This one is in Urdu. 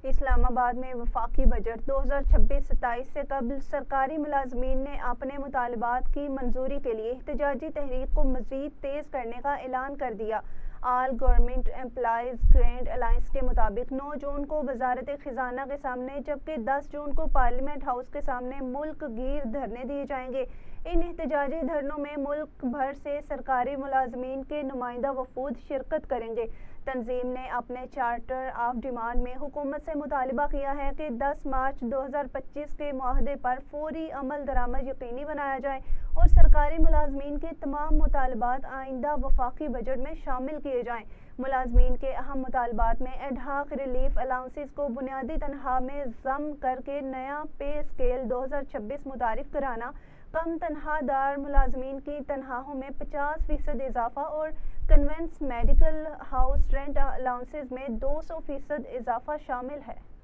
اسلام آباد میں وفاقی بجٹ 2026-27 سے قبل سرکاری ملازمین نے اپنے مطالبات کی منظوری کے لیے احتجاجی تحریک کو مزید تیز کرنے کا اعلان کر دیا۔ آل گورنمنٹ امپلائیز گرینڈ الائنس کے مطابق 9 جون کو وزارت خزانہ کے سامنے جبکہ 10 جون کو پارلیمنٹ ہاؤس کے سامنے ملک گیر دھرنے دیے جائیں گے۔ ان احتجاجی دھرنوں میں ملک بھر سے سرکاری ملازمین کے نمائندہ وفود شرکت کریں گے۔ تنظیم نے اپنے چارٹر آف ڈیمانڈ میں حکومت سے مطالبہ کیا ہے کہ 10 مارچ 2025 کے معاہدے پر فوری عمل درآمد یقینی بنایا جائے اور سرکاری ملازمین کے تمام مطالبات آئندہ وفاقی بجٹ میں شامل کیے جائیں۔ ملازمین کے اہم مطالبات میں ایڈ ہاک ریلیف الاؤنسز کو بنیادی تنخواہ میں ضم کر کے نیا پے اسکیل 2026 متعارف کرانا، کم تنخواہ دار ملازمین کی تنخواہوں میں 50% اضافہ اور conveyance medical house rent allowances میں 200% اضافہ شامل ہے۔